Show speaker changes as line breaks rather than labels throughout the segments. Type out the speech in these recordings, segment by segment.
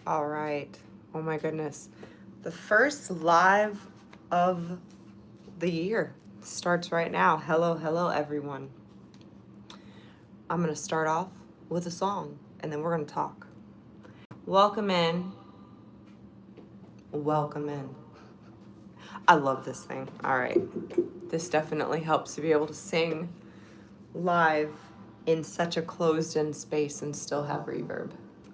All right. Oh my goodness. The first live of the year starts right now. Hello, everyone. I'm going to start off with a song and then we're going to talk. Welcome in. Welcome in. I love this thing. All right. This definitely helps to be able to sing live in such a closed-in space and still have reverb.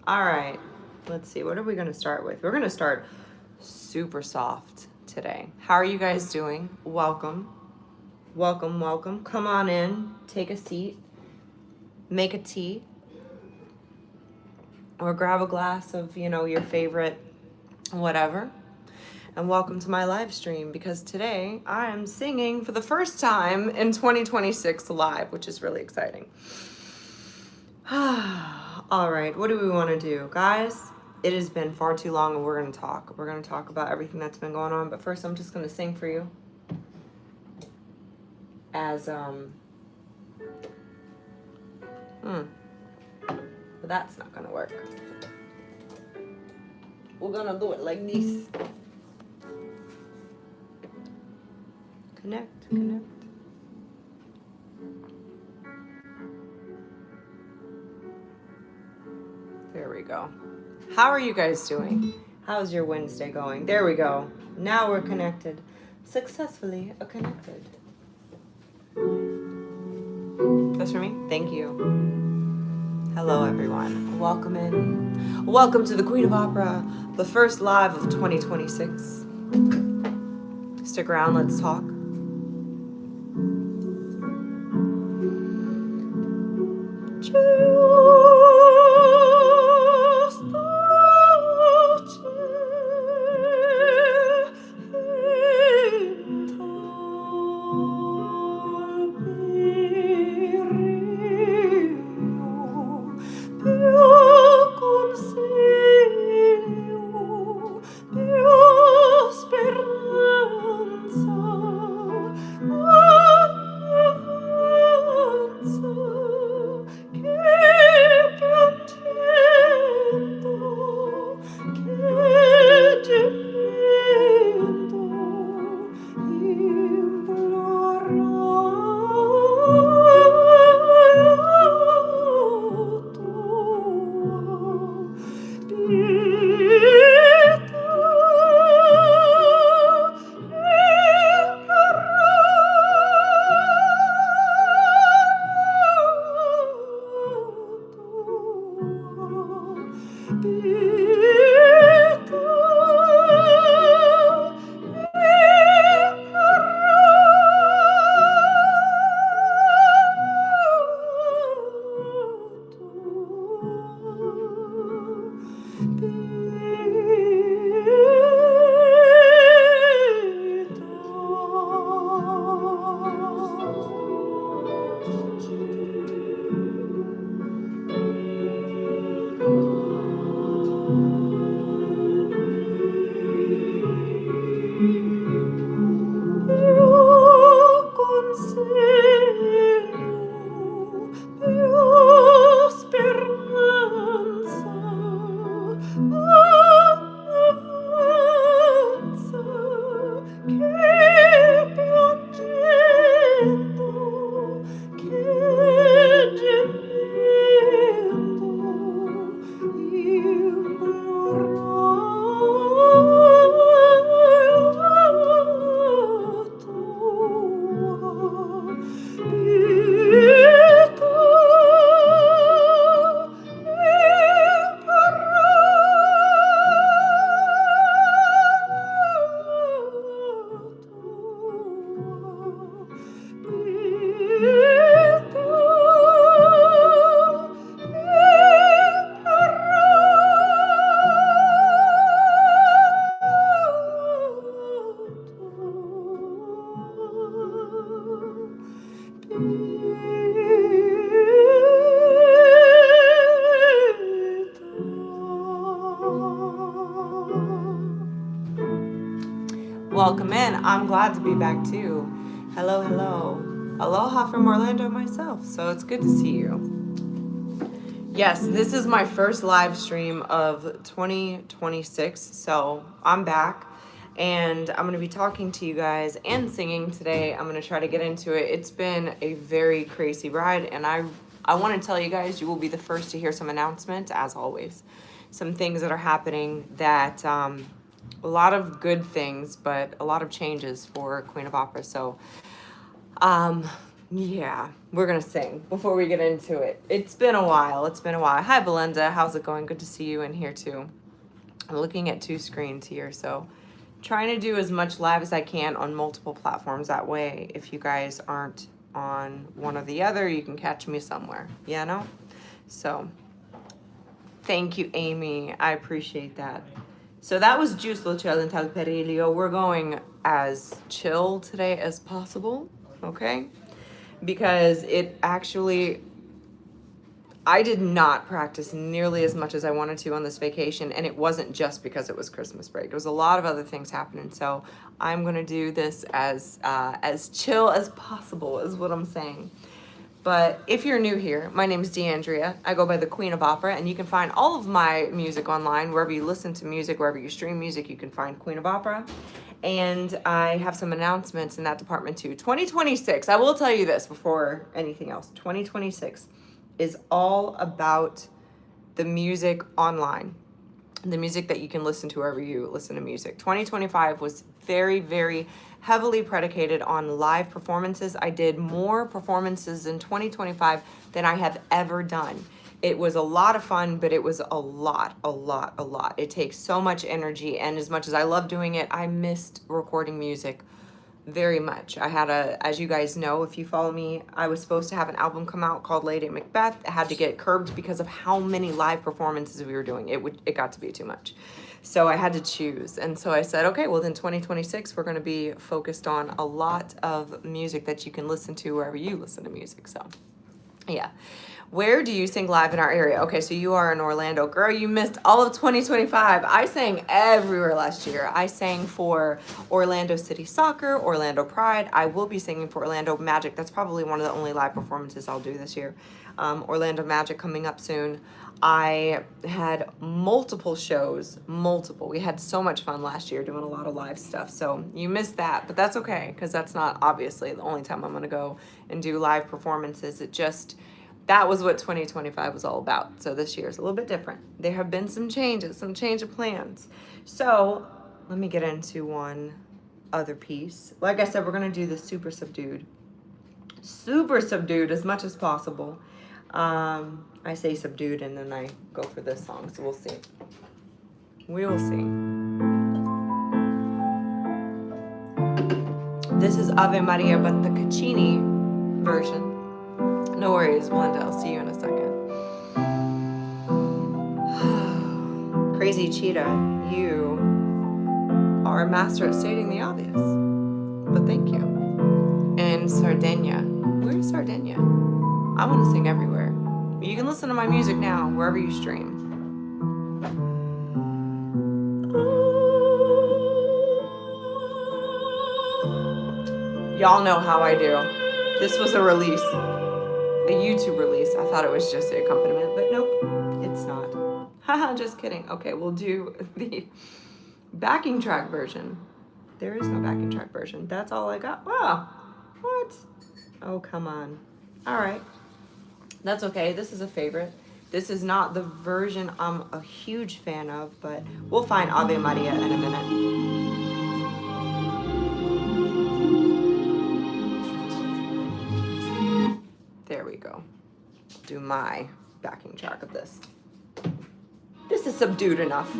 All right. Let's see. What are we going to start with? We're going to start super soft today. How are you guys doing? Welcome. Welcome, welcome. Come on in. Take a seat. Make a tea. Or grab a glass of, your favorite whatever. And welcome to my live stream, because today I am singing for the first time in 2026 live, which is really exciting. All right, what do we want to do? Guys, it has been far too long and we're going to talk. We're going to talk about everything that's been going on, but first I'm just going to sing for you. But that's not going to work. We're going to do it like this. Connect. There we go. How are you guys doing? How's your Wednesday going? There we go. Now we're connected. Successfully connected. That's for me? Thank you. Hello, everyone. Welcome in. Welcome to the Queen of Opera, the first live of 2026. Stick around, let's talk. Welcome in. I'm glad to be back too. Hello. Aloha from Orlando myself, so it's good to see you. Yes, this is my first live stream of 2026, so I'm back and I'm going to be talking to you guys and singing today. I'm going to try to get into it. It's been a very crazy ride, and I want to tell you guys, you will be the first to hear some announcements, as always. Some things that are happening that, a lot of good things, but a lot of changes for Queen of Opera, so yeah, we're gonna sing before we get into it. It's been a while. Hi, Belinda. How's it going? Good to see you in here too. I'm looking at 2 screens here, so trying to do as much live as I can on multiple platforms. That way, if you guys aren't on one or the other, you can catch me somewhere. You know? So, thank you, Amy. I appreciate that. So that was Giusto Chill and Tal Perilio. We're going as chill today as possible, okay? Because it actually, I did not practice nearly as much as I wanted to on this vacation, and it wasn't just because it was Christmas break. It was a lot of other things happening, so I'm gonna do this as chill as possible, is what I'm saying. But if you're new here, my name is DeAndrea. I go by the Queen of Opera, and you can find all of my music online. Wherever you listen to music, wherever you stream music, you can find Queen of Opera. And I have some announcements in that department too. 2026, I will tell you this before anything else. 2026 is all about the music online, the music that you can listen to wherever you listen to music. 2025 was very, very heavily predicated on live performances. I did more performances in 2025 than I have ever done. It was a lot of fun, but it was a lot. It takes so much energy, and as much as I love doing it, I missed recording music very much. I had as you guys know, if you follow me, I was supposed to have an album come out called Lady Macbeth. It had to get curbed because of how many live performances we were doing. It got to be too much. So I had to choose. And so I said, okay, well then 2026, we're going to be focused on a lot of music that you can listen to wherever you listen to music. So yeah. Where do you sing live in our area? Okay, so you are in Orlando. Girl, you missed all of 2025. I sang everywhere last year. I sang for Orlando City Soccer, Orlando Pride. I will be singing for Orlando Magic. That's probably one of the only live performances I'll do this year. Orlando Magic coming up soon. I had multiple shows, We had so much fun last year doing a lot of live stuff. So you missed that, but that's okay, because that's not obviously the only time I'm going to go and do live performances. That was what 2025 was all about. So this year is a little bit different. There have been some changes, some change of plans. So let me get into one other piece. Like I said, we're going to do the super subdued as much as possible. I say subdued and then I go for this song. So we'll see. We will see. This is Ave Maria, but the Caccini version. No worries, Belinda. I'll see you in a second. Crazy Cheetah, you are a master at stating the obvious. But thank you. And Sardinia. Where's Sardinia? I want to sing everywhere. You can listen to my music now, wherever you stream. Y'all know how I do. This was a release. A YouTube release. I thought it was just the accompaniment, but nope, it's not. Haha, just kidding. Okay, we'll do the backing track version. There is no backing track version. That's all I got. Wow. What? Oh, come on. All right. That's okay. This is a favorite. This is not the version I'm a huge fan of, but we'll find Ave Maria in a minute. There we go. Do my backing track of this. This is subdued enough.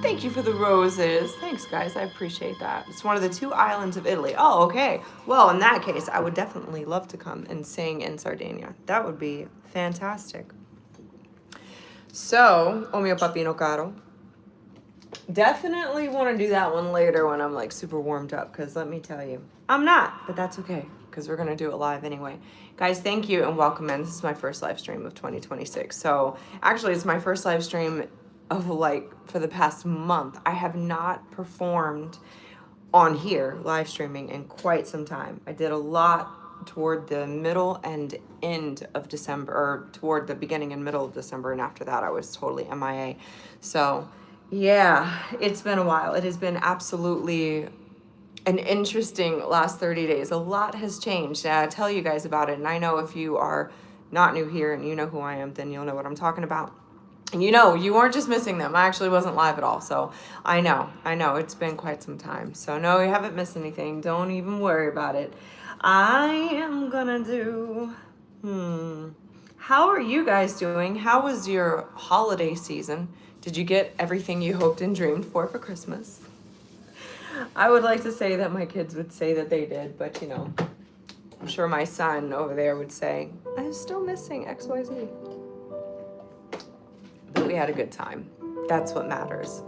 Thank you for the roses. Thanks, guys. I appreciate that. It's one of the 2 islands of Italy. Oh, okay. Well, in that case, I would definitely love to come and sing in Sardinia. That would be fantastic. So, O mio papino caro. Definitely want to do that one later when I'm like super warmed up, because let me tell you, I'm not, but that's okay, because we're going to do it live anyway. Guys, thank you and welcome in. This is my first live stream of 2026. So actually, it's my first live stream of like for the past month. I have not performed on here live streaming in quite some time. I did a lot toward the middle and end of December, or toward the beginning and middle of December, and after that I was totally MIA. So yeah, it's been a while. It has been absolutely an interesting last 30 days. A lot has changed. I'll tell you guys about it. And I know if you are not new here and you know who I am, then you'll know what I'm talking about. And you know, you weren't just missing them. I actually wasn't live at all. So I know, it's been quite some time. So no, you haven't missed anything. Don't even worry about it. I am gonna do, how are you guys doing? How was your holiday season? Did you get everything you hoped and dreamed for Christmas? I would like to say that my kids would say that they did, but you know, I'm sure my son over there would say, I'm still missing XYZ. But we had a good time. That's what matters.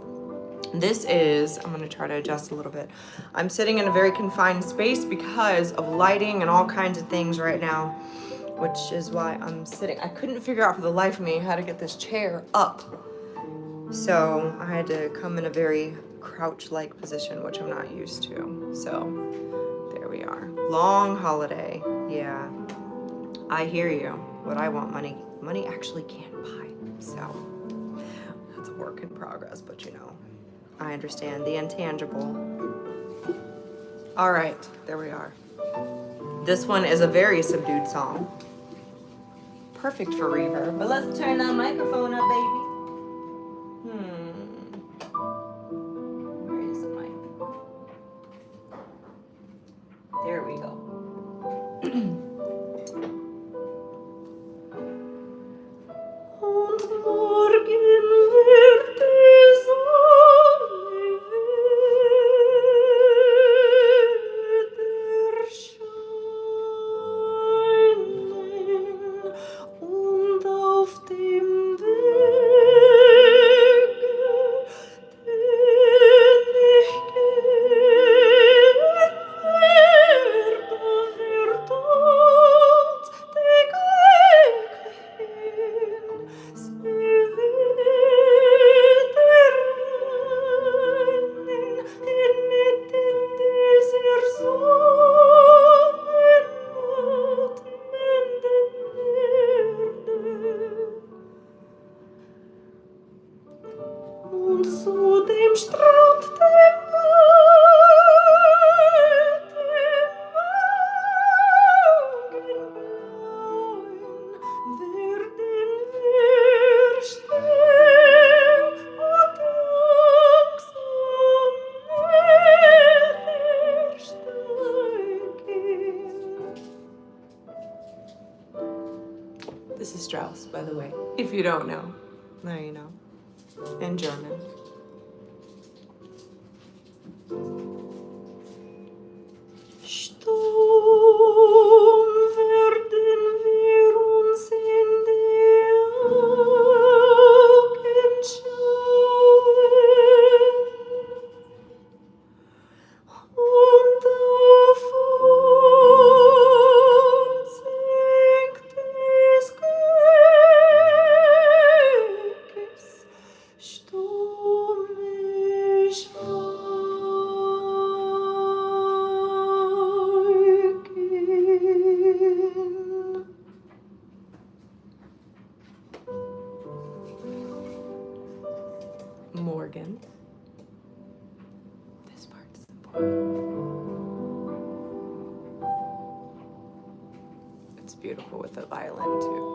This is, I'm gonna try to adjust a little bit. I'm sitting in a very confined space because of lighting and all kinds of things right now, which is why I'm sitting. I couldn't figure out for the life of me how to get this chair up. So I had to come in a very crouch-like position, which I'm not used to. So there we are. Long holiday. Yeah, I hear you. What I want, money actually can't buy. So that's a work in progress, but you know, I understand the intangible. All right, there we are. This one is a very subdued song. Perfect for reverb, but let's turn the microphone up, baby. Where is the mic? There we go. Und morgen wird die Sonne wieder scheinen und auf dem Wege, den ich gehen werde, wird uns begegnen. Sie wird erreinen inmitten dieser sonnenatmenden Erde. Und zu dem Strand, dem Wagenblauen, werden wir stehen und langsam näher steigen. This is Strauss, by the way, if you don't know. Now you know. In German. Stumm werden wir uns in die Augen schauen und auf uns sinkt des Glückes stummes Schweigen. Morgan. This part's important. It's beautiful with the violin too.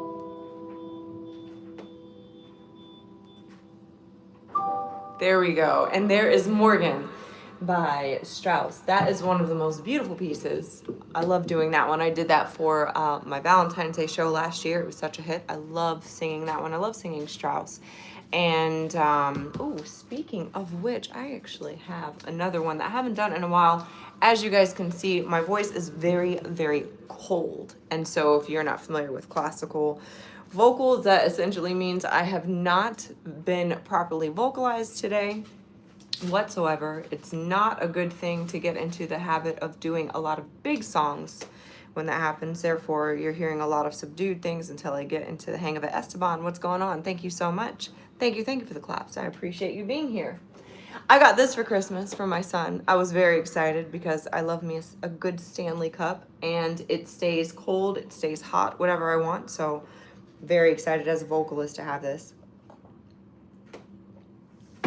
There we go. And there is Morgan by Strauss. That is one of the most beautiful pieces. I love doing that one. I did that for my Valentine's Day show last year. It was such a hit. I love singing that one. I love singing Strauss. And, speaking of which, I actually have another one that I haven't done in a while. As you guys can see, my voice is very, very cold. And so if you're not familiar with classical vocals, that essentially means I have not been properly vocalized today whatsoever. It's not a good thing to get into the habit of doing a lot of big songs when that happens. Therefore, you're hearing a lot of subdued things until I get into the hang of it. Esteban, what's going on? Thank you so much. Thank you for the claps. I appreciate you being here. I got this for Christmas for my son. I was very excited because I love me a good Stanley Cup, and it stays cold, it stays hot, whatever I want. So very excited as a vocalist to have this.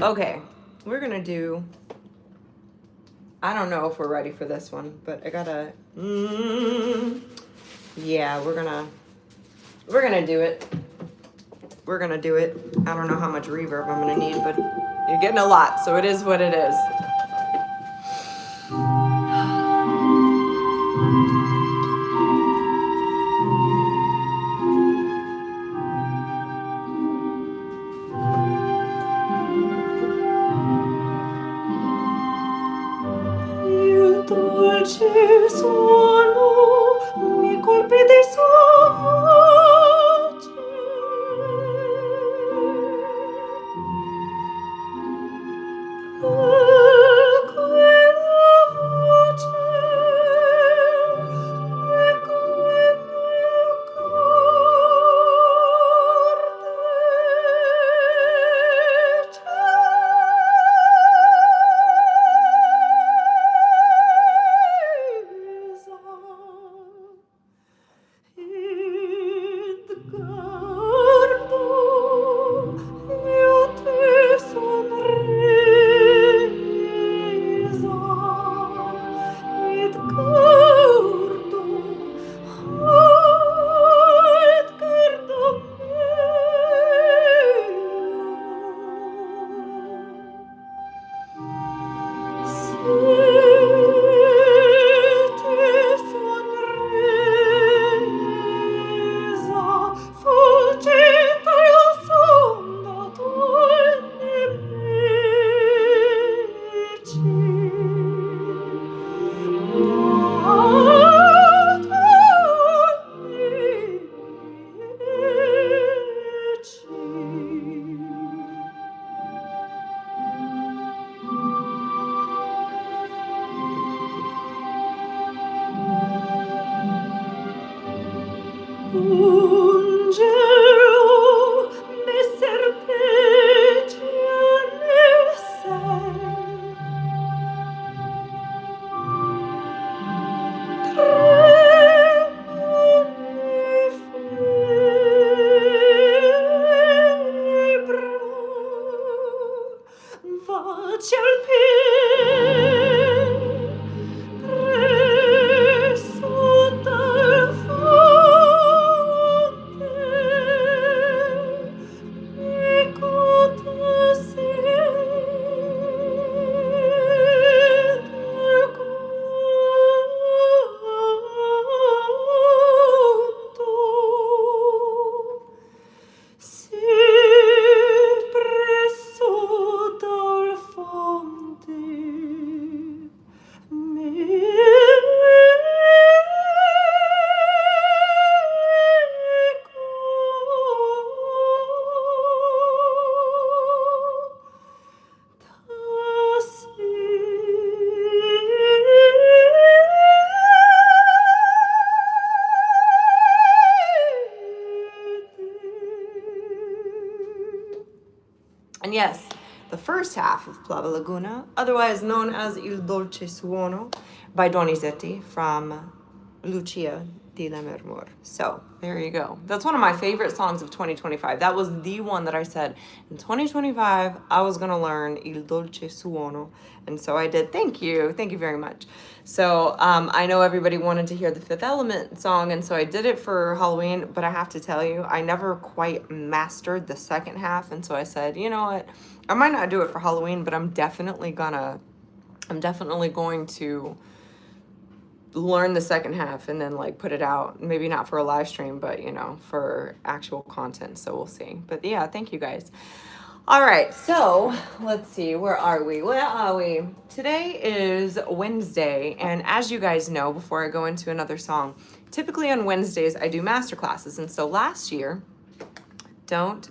Okay, we're gonna do, I don't know if we're ready for this one, but I gotta, yeah, we're gonna do it. We're gonna do it. I don't know how much reverb I'm gonna need, but you're getting a lot, so it is what it is. Dolce suono mi colpi di sua voce, And yes, the first half of Plava Laguna, otherwise known as Il Dolce Suono by Donizetti from Lucia de la Mermur. So there you go. That's one of my favorite songs of 2025. That was the one that I said in 2025 I was gonna learn Il Dolce Suono, and so I did. Thank you very much. So I know everybody wanted to hear the Fifth Element song, and so I did it for Halloween. But I have to tell you, I never quite mastered the second half, and so I said, you know what, I might not do it for Halloween, but I'm definitely going to learn the second half and then like put it out, maybe not for a live stream, but you know, for actual content. So we'll see. But yeah, thank you guys. All right, so let's see, where are we? Today is Wednesday, and as you guys know, before I go into another song, typically on Wednesdays I do master classes. And so last year, don't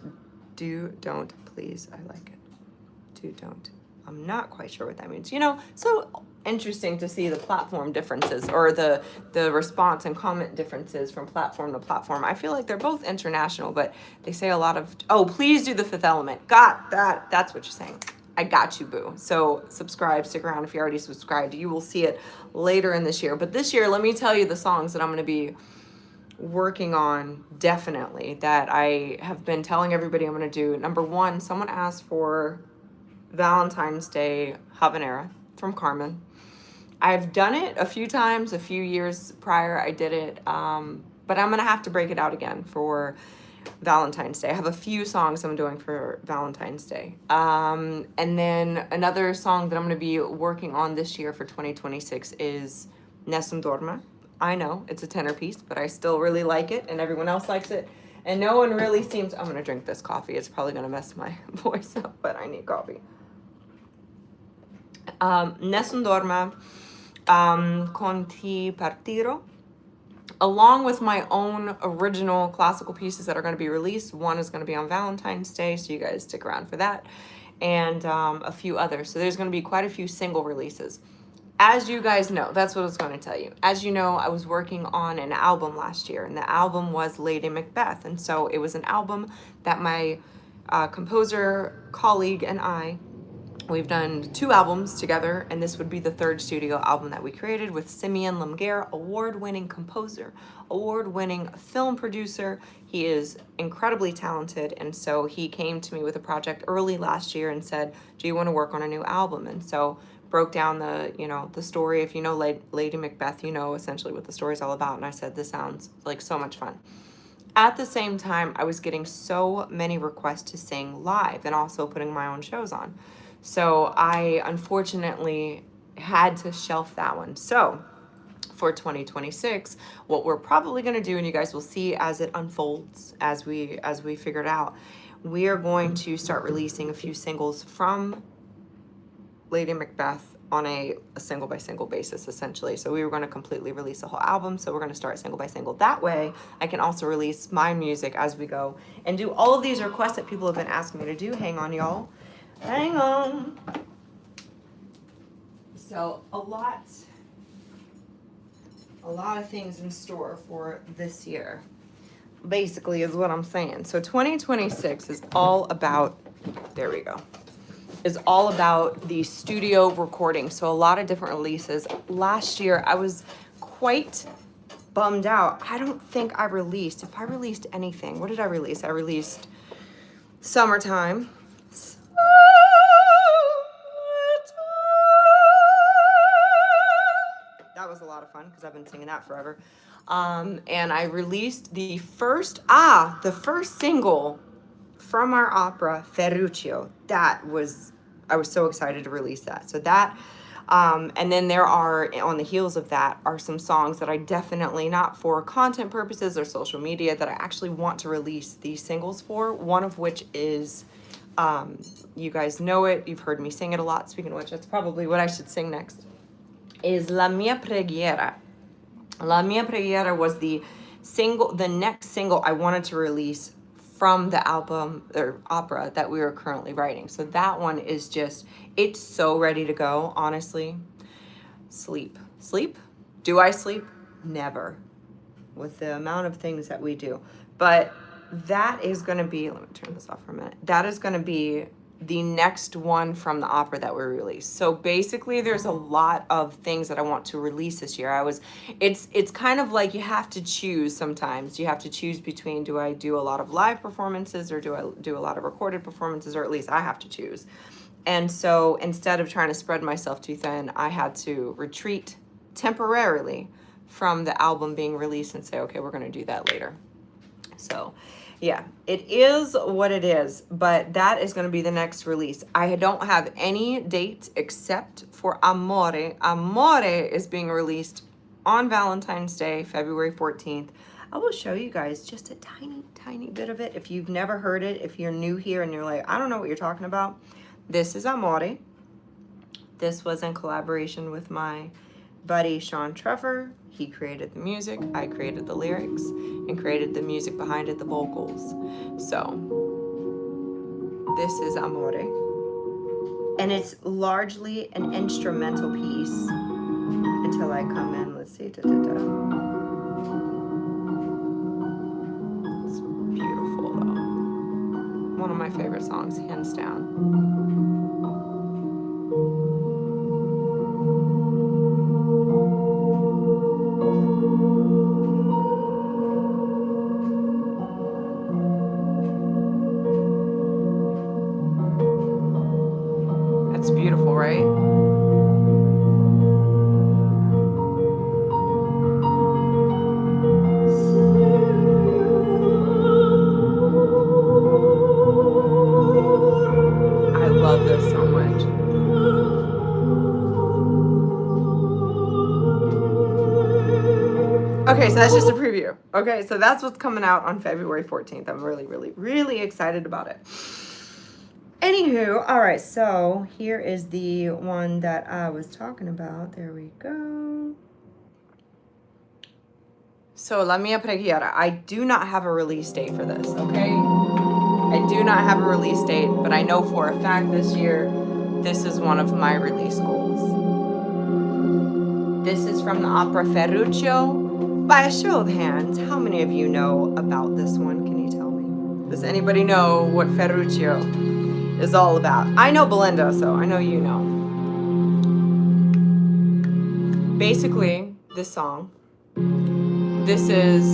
please, I like it. Don't. I'm not quite sure what that means. You know, so interesting to see the platform differences, or the response and comment differences from platform to platform. I feel like they're both international, but they say a lot of, oh, please do the Fifth Element. Got that. That's what you're saying. I got you, boo. So subscribe, stick around if you already subscribed. You will see it later in this year. But this year, let me tell you the songs that I'm going to be working on, definitely, that I have been telling everybody I'm going to do. Number one, someone asked for Valentine's Day Habanera from Carmen. I've done it a few times, a few years prior I did it, but I'm going to have to break it out again for Valentine's Day. I have a few songs I'm doing for Valentine's Day. And then another song that I'm going to be working on this year for 2026 is Nessun Dorma. I know, it's a tenor piece, but I still really like it, and everyone else likes it. And no one really seems... I'm going to drink this coffee. It's probably going to mess my voice up, but I need coffee. Nessun Dorma, con ti partirò, along with my own original classical pieces that are going to be released. One is going to be on Valentine's Day, so you guys stick around for that, and a few others. So there's going to be quite a few single releases. As you guys know, that's what I was going to tell you. As you know, I was working on an album last year, and the album was Lady Macbeth. And so it was an album that my composer colleague and I, we've done 2 albums together, and this would be the 3rd studio album that we created with Simeon Lemguer, award-winning composer, award-winning film producer. He is incredibly talented, and so he came to me with a project early last year and said, do you want to work on a new album? And so broke down the story. If you know Lady Macbeth, you know essentially what the story is all about. And I said, this sounds like so much fun. At the same time, I was getting so many requests to sing live and also putting my own shows on. So I unfortunately had to shelf that one. So for 2026, what we're probably going to do, and you guys will see as it unfolds, as we figure it out, we are going to start releasing a few singles from Lady Macbeth on a single by single basis, essentially. So we were going to completely release the whole album. So we're going to start single by single. That way I can also release my music as we go and do all of these requests that people have been asking me to do. Hang on, y'all. Hang on. So a lot of things in store for this year, basically, is what I'm saying. So 2026 is all about, there we go, is all about the studio recording. So a lot of different releases. Last year, I was quite bummed out. I don't think I released, if I released anything, what did I release? I released Summertime. That was a lot of fun because I've been singing that forever. And I released the first single from our opera, Ferruccio. I was so excited to release that. So that, and then there are, on the heels of that, are some songs that I definitely, not for content purposes or social media, that I actually want to release these singles for. One of which is, you guys know it, you've heard me sing it a lot. Speaking of which, that's probably what I should sing next, is La Mia Preghiera. La Mia Preghiera was the next single I wanted to release from the album or opera that we were currently writing. So that one is just, it's so ready to go, honestly. Sleep. Do I sleep? Never. With the amount of things that we do. But that is going to be, let me turn this off for a minute. That is going to be the next one from the opera that we released. So basically there's a lot of things that I want to release this year. It's kind of like you have to choose sometimes. You have to choose between, do I do a lot of live performances or do I do a lot of recorded performances, or at least I have to choose. And so instead of trying to spread myself too thin, I had to retreat temporarily from the album being released and say, okay, we're going to do that later. So yeah, it is what it is, but that is going to be the next release. I don't have any dates except for Amore. Amore is being released on Valentine's Day, February 14th. I will show you guys just a tiny bit of it. If you've never heard it, if you're new here and you're like, I don't know what you're talking about, this is Amore. This was in collaboration with my buddy Sean Trevor. He created the music, I created the lyrics, and created the music behind it, the vocals. So this is Amore. And it's largely an instrumental piece until I come in. Let's see. It's beautiful though. One of my favorite songs, hands down. That's beautiful, right? I love this so much. Okay, so that's just a preview. Okay, so that's what's coming out on February 14th. I'm really excited about it. Anywho, all right, so here is the one that I was talking about. There we go. So, La Mia Preghiera. I do not have a release date for this, okay? I do not have a release date, but I know for a fact this year, this is one of my release goals. This is from the opera Ferruccio. By a show of hands, how many of you know about this one? Can you tell me? Does anybody know what Ferruccio is all about? I know Belinda, so I know you know. Basically, this song, this is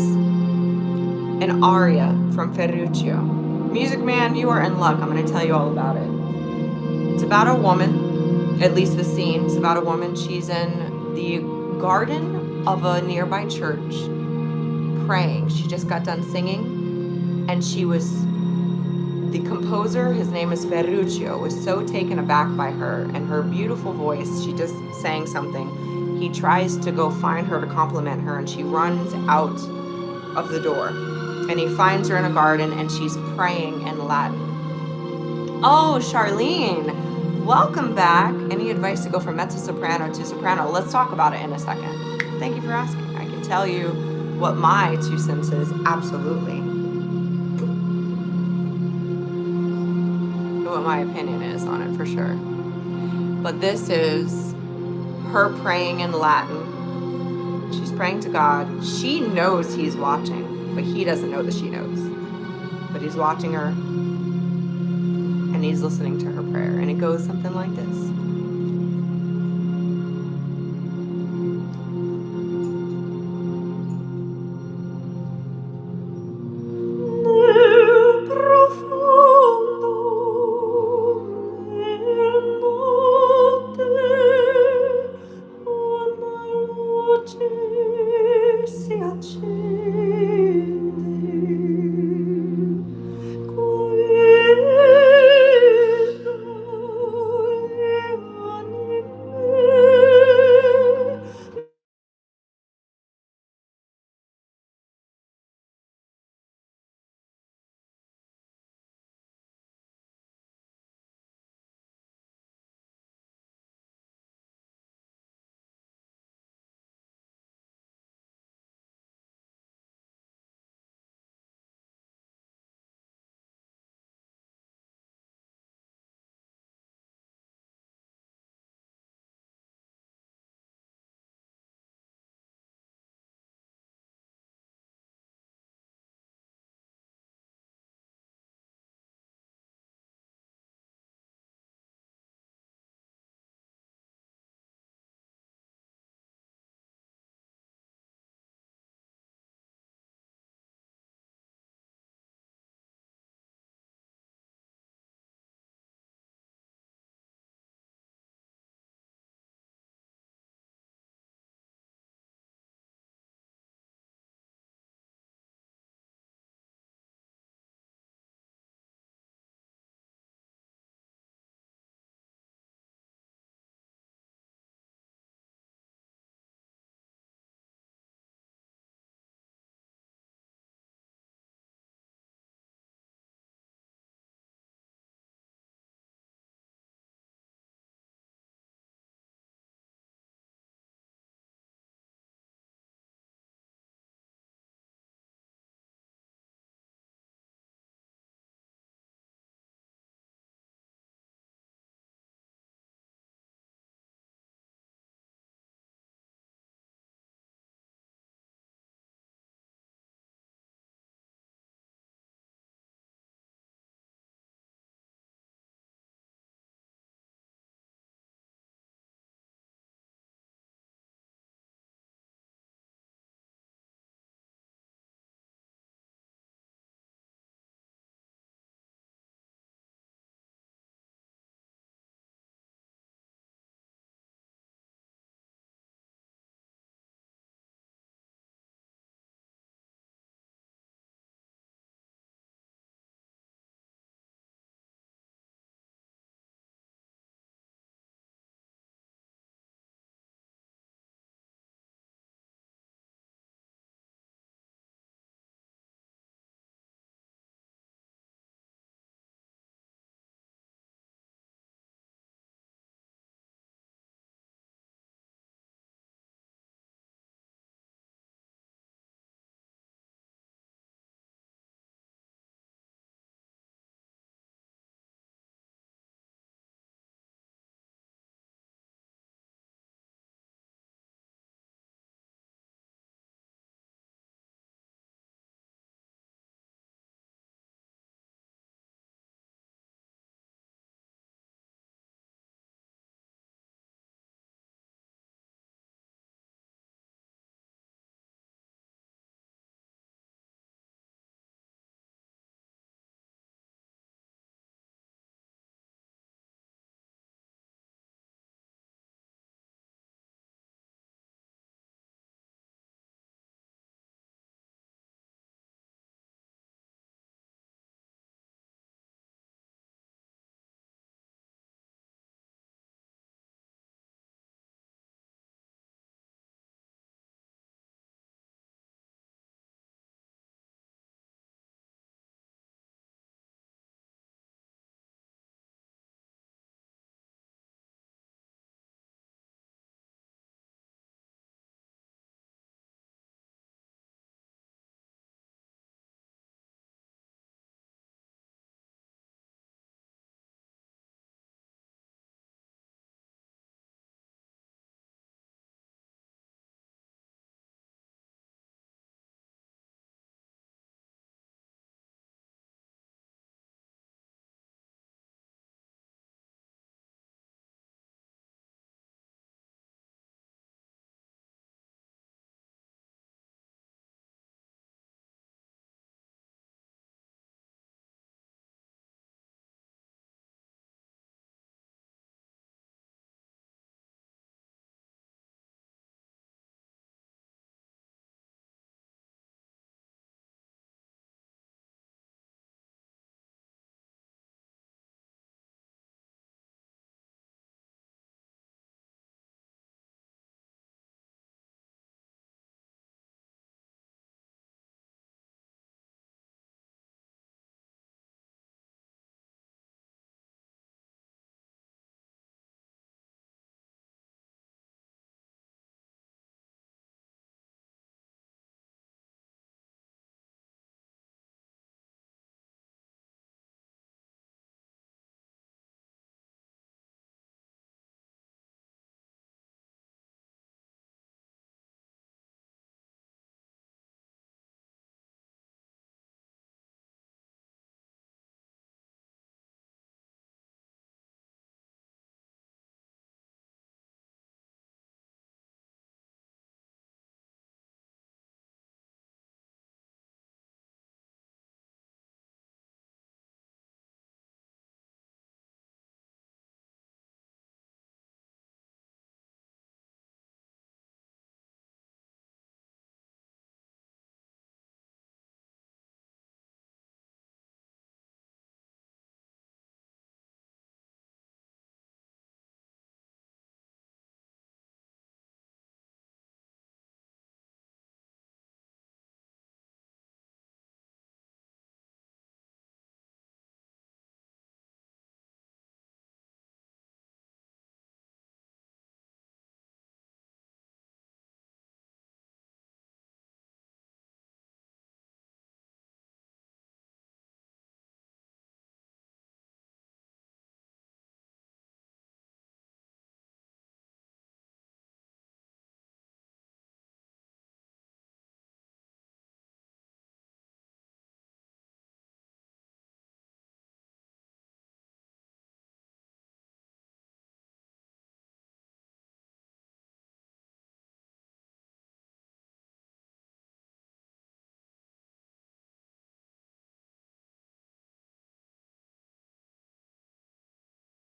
an aria from Ferruccio. Music Man, you are in luck. I'm going to tell you all about it. It's about a woman, at least the scene. It's about a woman. She's in the garden of a nearby church praying. She just got done singing, and she was, the composer, his name is Ferruccio, was so taken aback by her and her beautiful voice. She just sang something. He tries to go find her to compliment her, and she runs out of the door. And he finds her in a garden, and she's praying in Latin. Oh, Charlene, welcome back. Any advice to go from mezzo-soprano to soprano? Let's talk about it in a second. Thank you for asking. I can tell you what my 2 cents is, absolutely. What my opinion is on it, for sure. But this is her praying in Latin. She's praying to God. She knows he's watching, but he doesn't know that she knows. But he's watching her, and he's listening to her prayer. And it goes something like this.